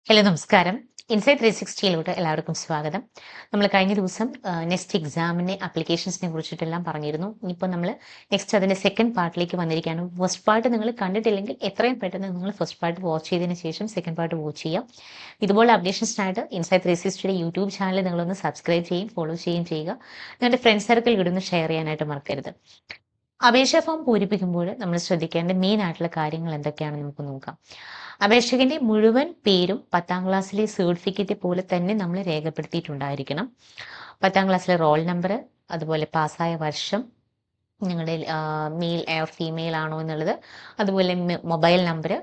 Hello നമസ്കാരം. Insight 360യിലോട്ട് എല്ലാവർക്കും സ്വാഗതം. നമ്മൾ കഴിഞ്ഞ ദിവസം നെക്സ്റ്റ് എക്സാമിൻ്റെ ആപ്ലിക്കേഷൻസിനെ കുറിച്ചിട്ടെല്ലാം പറഞ്ഞിരുന്നു. ഇനിയിപ്പോൾ നമ്മൾ നെക്സ്റ്റ് അതിൻ്റെ സെക്കൻഡ് പാർട്ടിലേക്ക് വന്നിരിക്കുകയാണ്. ഫസ്റ്റ് പാർട്ട് നിങ്ങൾ കണ്ടിട്ടില്ലെങ്കിൽ എത്രയും പെട്ടെന്ന് നിങ്ങൾ ഫസ്റ്റ് പാർട്ട് വാച്ച് ചെയ്തതിന് ശേഷം സെക്കൻഡ് പാർട്ട് വാച്ച് ചെയ്യാം. ഇതുപോലെ അപ്ഡേഷൻസിനായിട്ട് ഇൻസൈറ്റ് 360യുടെ യൂട്യൂബ് ചാനൽ നിങ്ങളൊന്ന് സബ്സ്ക്രൈബ് ചെയ്യും ഫോളോ ചെയ്യുകയും ചെയ്യുക. നിങ്ങളുടെ ഫ്രണ്ട് സർക്കിൾ ഇടുന്ന് ഷെയർ ചെയ്യാനായിട്ട് മറക്കരുത്. അപേക്ഷാ ഫോം പൂരിപ്പിക്കുമ്പോൾ നമ്മൾ ശ്രദ്ധിക്കേണ്ട മെയിൻ ആയിട്ടുള്ള കാര്യങ്ങൾ എന്തൊക്കെയാണെന്ന് നമുക്ക് നോക്കാം. അപേക്ഷകന്റെ മുഴുവൻ പേരും 10ാം ക്ലാസ്സിലെ സർട്ടിഫിക്കറ്റ് പോലെ തന്നെ നമ്മൾ രേഖപ്പെടുത്തിയിട്ടുണ്ടായിരിക്കണം. 10ാം ക്ലാസ്സിലെ റോൾ നമ്പർ, അതുപോലെ പാസ്സായ വർഷം, നിങ്ങളുടെ മെയിൽ ഓർ ഫീമെയിൽ ആണോ എന്നുള്ളത്, അതുപോലെ മൊബൈൽ നമ്പർ,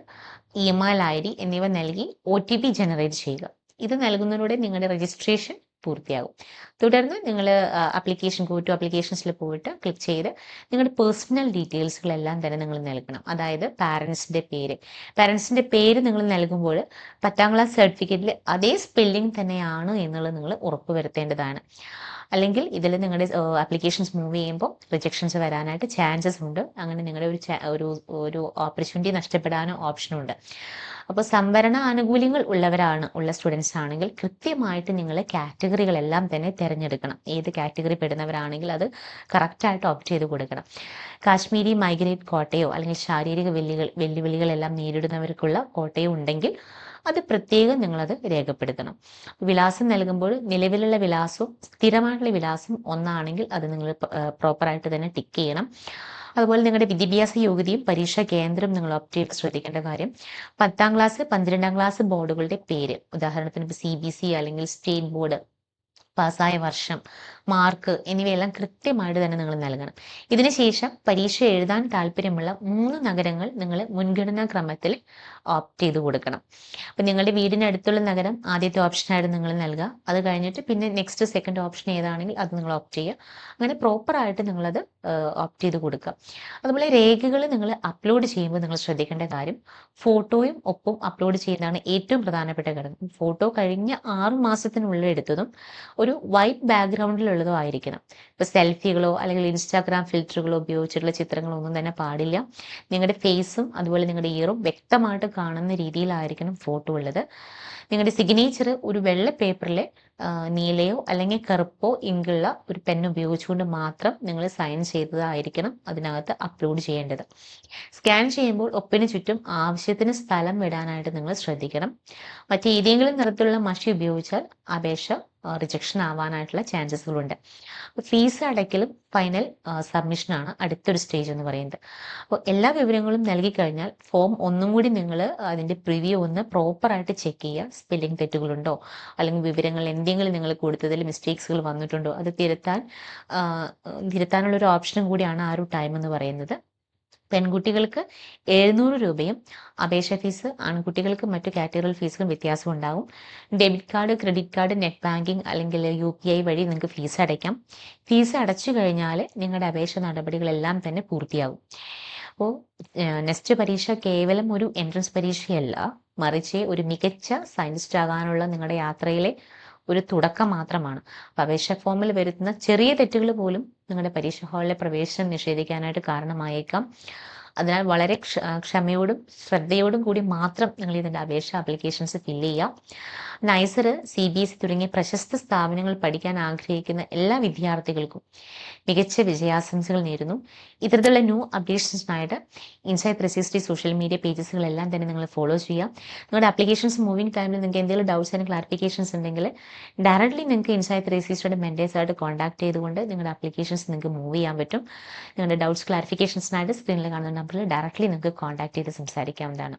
ഇമെയിൽ ID എന്നിവ നൽകി OTP ജനറേറ്റ് ചെയ്യുക. ഇത് നൽകുന്നതിലൂടെ നിങ്ങളുടെ രജിസ്ട്രേഷൻ പൂർത്തിയാകും. തുടർന്ന് നിങ്ങൾ ആപ്ലിക്കേഷൻ ഗോ ടു ആപ്ലിക്കേഷൻസിൽ പോയിട്ട് ക്ലിക്ക് ചെയ്ത് നിങ്ങളുടെ പേഴ്സണൽ ഡീറ്റെയിൽസുകളെല്ലാം തന്നെ നിങ്ങൾ നൽകണം. അതായത് പാരൻസിൻ്റെ പേര് നിങ്ങൾ നൽകുമ്പോൾ 10ാം ക്ലാസ് സർട്ടിഫിക്കറ്റിൽ അതേ സ്പെല്ലിംഗ് തന്നെയാണ് എന്നുള്ളത് നിങ്ങൾ ഉറപ്പുവരുത്തേണ്ടതാണ്. അല്ലെങ്കിൽ ഇതിൽ നിങ്ങളുടെ ആപ്ലിക്കേഷൻസ് മൂവ് ചെയ്യുമ്പോൾ റിജക്ഷൻസ് വരാനായിട്ട് ചാൻസസ് ഉണ്ട്. അങ്ങനെ നിങ്ങളുടെ ഒരു ഓപ്പർച്യൂണിറ്റി നഷ്ടപ്പെടാനോ ഓപ്ഷനുണ്ട്. അപ്പോൾ സംവരണ ആനുകൂല്യങ്ങൾ ഉള്ള സ്റ്റുഡൻസ് ആണെങ്കിൽ കൃത്യമായിട്ട് നിങ്ങൾ കാറ്റഗറികളെല്ലാം തന്നെ തിരഞ്ഞെടുക്കണം. ഏത് കാറ്റഗറി പെടുന്നവരാണെങ്കിൽ അത് കറക്റ്റായിട്ട് ഓപ്റ്റ് ചെയ്ത് കൊടുക്കണം. കാശ്മീരി മൈഗ്രേറ്റ് കോട്ടയോ അല്ലെങ്കിൽ ശാരീരിക വെല്ലുവിളികളെല്ലാം നേരിടുന്നവർക്കുള്ള കോട്ടയോ ഉണ്ടെങ്കിൽ അത് പ്രത്യേകം നിങ്ങളത് രേഖപ്പെടുത്തണം. വിലാസം നൽകുമ്പോൾ നിലവിലുള്ള വിലാസവും സ്ഥിരമായിട്ടുള്ള വിലാസം ഒന്നാണെങ്കിൽ അത് നിങ്ങൾ പ്രോപ്പറായിട്ട് തന്നെ ടിക്ക് ചെയ്യണം. അതുപോലെ നിങ്ങളുടെ വിദ്യാഭ്യാസ യോഗ്യതയും പരീക്ഷാ കേന്ദ്രം നിങ്ങൾ ഓപ്റ്റ് ചെയ്ത് ശ്രദ്ധിക്കേണ്ട കാര്യം 10ാം ക്ലാസ് 12ാം ക്ലാസ് ബോർഡുകളുടെ പേര്, ഉദാഹരണത്തിന് ഇപ്പോൾ CBSE അല്ലെങ്കിൽ സ്റ്റേറ്റ് ബോർഡ്, പാസ്സായ വർഷം, മാർക്ക് എന്നിവയെല്ലാം കൃത്യമായിട്ട് തന്നെ നിങ്ങൾ നൽകണം. ഇതിനുശേഷം പരീക്ഷ എഴുതാൻ താല്പര്യമുള്ള 3 നഗരങ്ങൾ നിങ്ങൾ മുൻഗണനാ ക്രമത്തിൽ ഓപ്റ്റ് ചെയ്ത് കൊടുക്കണം. അപ്പം നിങ്ങളുടെ വീടിനടുത്തുള്ള നഗരം ആദ്യത്തെ ഓപ്ഷനായിട്ട് നിങ്ങൾ നൽകുക. അത് കഴിഞ്ഞിട്ട് പിന്നെ നെക്സ്റ്റ് സെക്കൻഡ് ഓപ്ഷൻ ഏതാണെങ്കിൽ അത് നിങ്ങൾ ഓപ്റ്റ് ചെയ്യുക. അങ്ങനെ പ്രോപ്പറായിട്ട് നിങ്ങളത് ഓപ്റ്റ് ചെയ്ത് കൊടുക്കുക. അതുപോലെ രേഖകൾ നിങ്ങൾ അപ്ലോഡ് ചെയ്യുമ്പോൾ നിങ്ങൾ ശ്രദ്ധിക്കേണ്ട കാര്യം ഫോട്ടോയും ഒപ്പം അപ്ലോഡ് ചെയ്യുന്നതാണ് ഏറ്റവും പ്രധാനപ്പെട്ട ഘടകം. ഫോട്ടോ കഴിഞ്ഞ 6 മാസത്തിനുള്ളിൽ എടുത്തതും ഒരു വൈറ്റ് ബാക്ക്ഗ്രൗണ്ടിലുള്ളതോ ആയിരിക്കണം. ഇപ്പോൾ സെൽഫികളോ അല്ലെങ്കിൽ ഇൻസ്റ്റാഗ്രാം ഫിൽറ്ററുകളോ ഉപയോഗിച്ചിട്ടുള്ള ചിത്രങ്ങളോ ഒന്നും തന്നെ പാടില്ല. നിങ്ങളുടെ ഫേസും അതുപോലെ നിങ്ങളുടെ ഇയറും വ്യക്തമായിട്ട് കാണുന്ന രീതിയിലായിരിക്കണം ഫോട്ടോ ഉള്ളത്. നിങ്ങളുടെ സിഗ്നേച്ചർ ഒരു വെള്ള പേപ്പറിൽ നീലയോ അല്ലെങ്കിൽ കറുപ്പോ ഇങ്കുള്ള ഒരു പെൻ ഉപയോഗിച്ചുകൊണ്ട് മാത്രം നിങ്ങൾ സൈൻ ചെയ്തതായിരിക്കണം അതിനകത്ത് അപ്ലോഡ് ചെയ്യേണ്ടത്. സ്കാൻ ചെയ്യുമ്പോൾ ഒപ്പിന് ചുറ്റും ആവശ്യത്തിന് സ്ഥലം വിടാനായിട്ട് നിങ്ങൾ ശ്രദ്ധിക്കണം. മറ്റേതെങ്കിലും തരത്തിലുള്ള മഷി ഉപയോഗിച്ചാൽ അപേക്ഷ റിജക്ഷൻ ആവാനായിട്ടുള്ള ചാൻസസുകളുണ്ട്. അപ്പോൾ ഫീസ് അടയ്ക്കലും ഫൈനൽ സബ്മിഷനാണ് അടുത്തൊരു സ്റ്റേജ് എന്ന് പറയുന്നത്. അപ്പോൾ എല്ലാ വിവരങ്ങളും നൽകി കഴിഞ്ഞാൽ ഫോം ഒന്നും കൂടി നിങ്ങൾ അതിൻ്റെ പ്രിവ്യൂ ഒന്ന് പ്രോപ്പറായിട്ട് ചെക്ക് ചെയ്യുക. സ്പെല്ലിംഗ് തെറ്റുകളുണ്ടോ അല്ലെങ്കിൽ വിവരങ്ങൾ എന്തെങ്കിലും നിങ്ങൾ കൊടുത്തതിൽ മിസ്റ്റേക്സുകൾ വന്നിട്ടുണ്ടോ അത് തിരുത്താനുള്ളൊരു ഓപ്ഷനും കൂടിയാണ് ആ ഒരു ടൈം എന്ന് പറയുന്നത്. പെൺകുട്ടികൾക്ക് 700 രൂപയും അപേക്ഷ ഫീസ്, ആൺകുട്ടികൾക്ക് മറ്റു കാറ്റഗറി ഫീസും വ്യത്യാസം ഉണ്ടാകും. Debit card, credit card, net banking അല്ലെങ്കിൽ UPI വഴി നിങ്ങൾക്ക് ഫീസ് അടയ്ക്കാം. ഫീസ് അടച്ചു കഴിഞ്ഞാൽ നിങ്ങളുടെ അപേക്ഷ നടപടികളെല്ലാം തന്നെ പൂർത്തിയാകും. അപ്പോൾ നെക്സ്റ്റ് പരീക്ഷ കേവലം ഒരു എൻട്രൻസ് പരീക്ഷയല്ല, മറിച്ച് ഒരു മികച്ച സയൻറ്റിസ്റ്റ് ആകാനുള്ള നിങ്ങളുടെ യാത്രയിലെ ഒരു തുടക്കം മാത്രമാണ്. അപേക്ഷാ ഫോമിൽ വരുത്തുന്ന ചെറിയ തെറ്റുകൾ പോലും നിങ്ങളുടെ പരീക്ഷാ ഹാളിലെ പ്രവേശനം നിഷേധിക്കാനായിട്ട് കാരണമായേക്കാം. അതിനാൽ വളരെ ക്ഷമയോടും ശ്രദ്ധയോടും കൂടി മാത്രം നിങ്ങൾ ഇതിൻ്റെ ആപ്ലിക്കേഷൻസ് ഫില്ല് ചെയ്യുക. നൈസർ, CBSE തുടങ്ങിയ പ്രശസ്ത സ്ഥാപനങ്ങൾ പഠിക്കാൻ ആഗ്രഹിക്കുന്ന എല്ലാ വിദ്യാർത്ഥികൾക്കും മികച്ച വിജയാശംസകൾ നേരുന്നു. ഇത്തരത്തിലുള്ള ന്യൂ അപ്ഡേഷൻസിനായിട്ട് ഇൻസൈറ്റ് 360 സോഷ്യൽ മീഡിയ പേജസുകളെല്ലാം തന്നെ നിങ്ങൾ ഫോളോ ചെയ്യുക. നിങ്ങളുടെ ആപ്ലിക്കേഷൻസ് മൂവിങ് ടൈമിൽ നിങ്ങൾക്ക് എന്തെങ്കിലും ഡൗട്ട്സ് ആൻഡ് ക്ലാരിഫിക്കേഷൻസ് ഉണ്ടെങ്കിൽ ഡയറക്റ്റ്ലി നിങ്ങൾക്ക് ഇൻസൈറ്റ് 360യുടെ മെൻറ്റേഴ്സായിട്ട് കോൺടാക്ട് ചെയ്തുകൊണ്ട് നിങ്ങളുടെ ആപ്ലിക്കേഷൻസ് നിങ്ങൾക്ക് മൂവ് ചെയ്യാൻ പറ്റും. നിങ്ങളുടെ ഡൗട്ട്സ് ക്ലാരിഫിക്കേഷൻസിനായിട്ട് സ്ക്രീനിൽ കാണുന്ന നമ്പറിൽ ഡയറക്റ്റ്ലി നിങ്ങൾക്ക് കോൺടാക്ട് ചെയ്ത് സംസാരിക്കാവുന്നതാണ്.